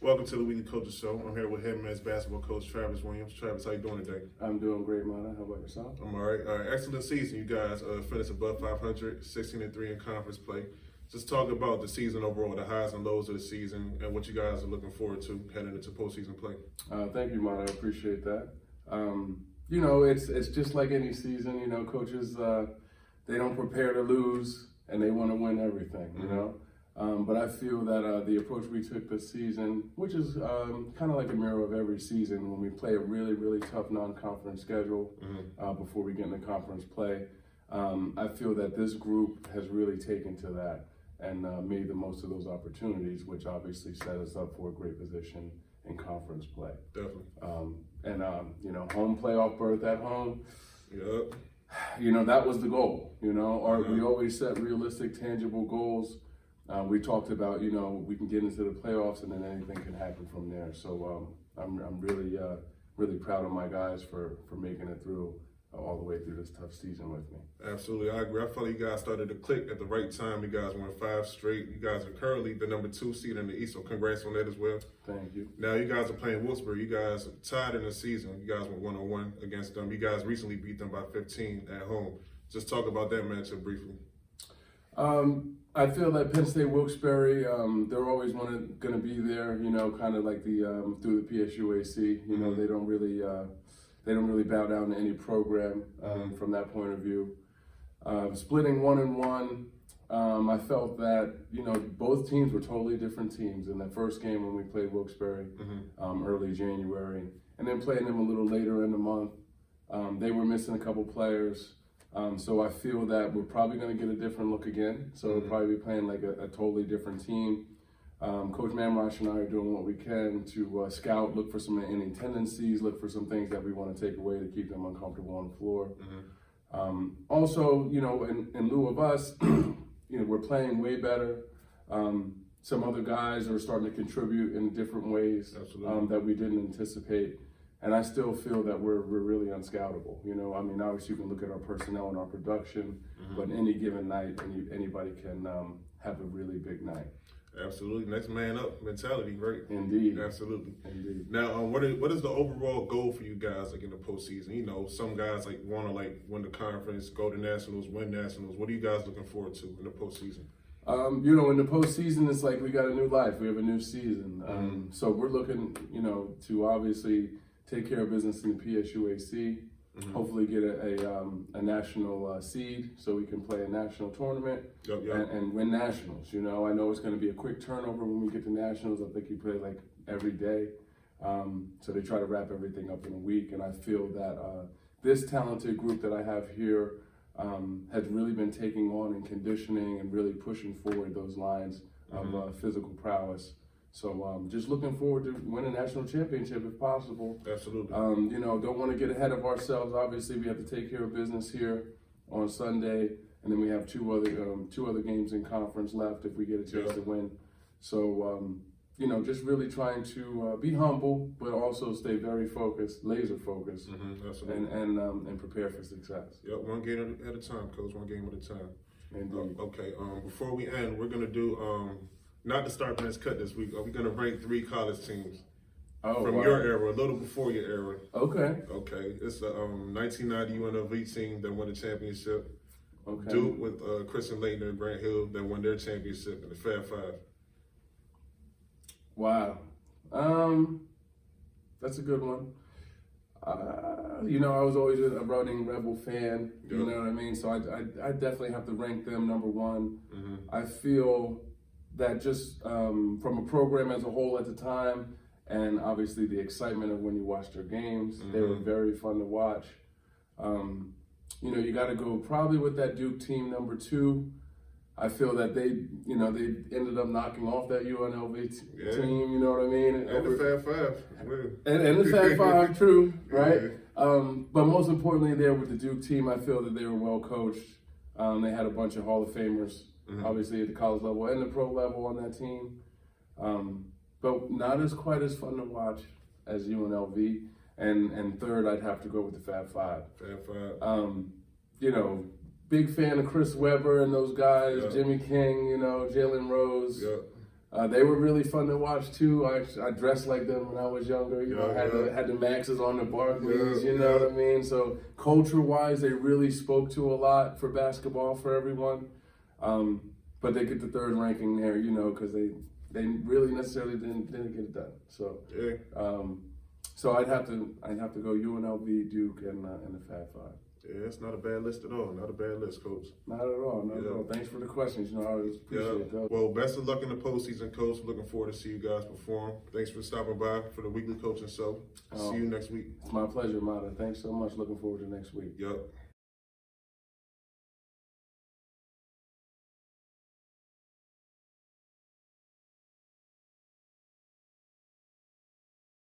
Welcome to the Weekly Coaches Show. I'm here with head men's basketball coach Travis Williams. Travis, how you doing today? I'm doing great, Mana. How about yourself? I'm all right. Excellent season. You guys finished above 500, 16-3 in conference play. Just talk about the season overall, the highs and lows of the season, and what you guys are looking forward to heading into postseason play. Thank you, Mana. I appreciate that. It's just like any season. Coaches they don't prepare to lose, and they want to win everything. But I feel that the approach we took this season, which is kind of like a mirror of every season, when we play a really, really tough non-conference schedule before we get into conference play, I feel that this group has really taken to that and made the most of those opportunities, which obviously set us up for a great position in conference play. Definitely. Home playoff berth at home. Yep. That was the goal. We always set realistic, tangible goals. We talked about, we can get into the playoffs and then anything can happen from there. So I'm really, really proud of my guys for making it through all the way through this tough season with me. Absolutely, I agree. I feel like you guys started to click at the right time. You guys won 5 straight. You guys are currently the number 2 seed in the East, so congrats on that as well. Thank you. Now you guys are playing Wilkes-Barre. You guys are tied in the season. You guys went 1-on-1 against them. You guys recently beat them by 15 at home. Just talk about that matchup briefly. I feel that Penn State Wilkes-Barre, they're always going to be there, kind of like the through the PSUAC. They don't really bow down to any program from that point of view. Splitting 1-1, I felt that both teams were totally different teams. In the first game when we played Wilkes-Barre early January, and then playing them a little later in the month, they were missing a couple players. So I feel that we're probably going to get a different look again. So we'll probably be playing like a totally different team. Coach Mamrosh and I are doing what we can to scout, look for some any tendencies, look for some things that we want to take away to keep them uncomfortable on the floor. Also, in lieu of us, we're playing way better. Some other guys are starting to contribute in different ways that we didn't anticipate. And I still feel that we're really unscoutable. Obviously you can look at our personnel and our production, but any given night, anybody can have a really big night. Absolutely, next man up mentality, right? Indeed. Absolutely. Indeed. Now, what is the overall goal for you guys in the postseason? Some guys want to win the conference, go to nationals, win nationals. What are you guys looking forward to in the postseason? In the postseason, it's like we got a new life. We have a new season. So we're looking, to obviously take care of business in the PSUAC, hopefully get a national seed so we can play a national tournament and win nationals. I know it's going to be a quick turnover when we get to nationals. I think you play every day. So they try to wrap everything up in a week. And I feel that this talented group that I have here has really been taking on and conditioning and really pushing forward those lines of physical prowess. So just looking forward to winning a national championship if possible. Absolutely. Don't want to get ahead of ourselves. Obviously, we have to take care of business here on Sunday, and then we have two other games in conference left if we get a chance to win. So just really trying to be humble, but also stay very focused, laser focused, and prepare for success. Yep, one game at a time, Coach. One game at a time. Indeed. Okay. Before we end, we're gonna do. Not the start bench cut this week. We're going to rank 3 college teams from your era, a little before your era. Okay. Okay. It's the 1990 UNLV team that won the championship. Okay. Duke with Christian Laettner and Grant Hill that won their championship in the Fab Five. Wow. That's a good one. I was always a Running Rebel fan. You know what I mean? So I definitely have to rank them number 1. I feel that just from a program as a whole at the time, and obviously the excitement of when you watch their games, they were very fun to watch. You got to go probably with that Duke team number 2. I feel that they ended up knocking off that UNLV team. You know what I mean? And the Fab Five. And the Fab Five, true, right? Yeah. But most importantly, there with the Duke team, I feel that they were well coached. They had a bunch of Hall of Famers. Obviously at the college level and the pro level on that team. But not quite as fun to watch as UNLV. And third, I'd have to go with the Fab Five. Fab Five. Big fan of Chris Webber and those guys, Jimmy King, Jalen Rose. They were really fun to watch too. I dressed like them when I was younger. You know, had the Maxes on the Barclays. You know what I mean? So culture-wise, they really spoke to a lot for basketball for everyone. But they get the third ranking there, you know, because they really necessarily didn't get it done. So so I'd have to go UNLV, Duke, and the Fab Five. Yeah, it's not a bad list at all. Not a bad list, Coach. Not at all. Not at all. Thanks for the questions. You know, I always appreciate that. Well, best of luck in the postseason, Coach. Looking forward to see you guys perform. Thanks for stopping by for the weekly coaching show. See you next week. It's my pleasure, Mata. Thanks so much. Looking forward to next week. Yep.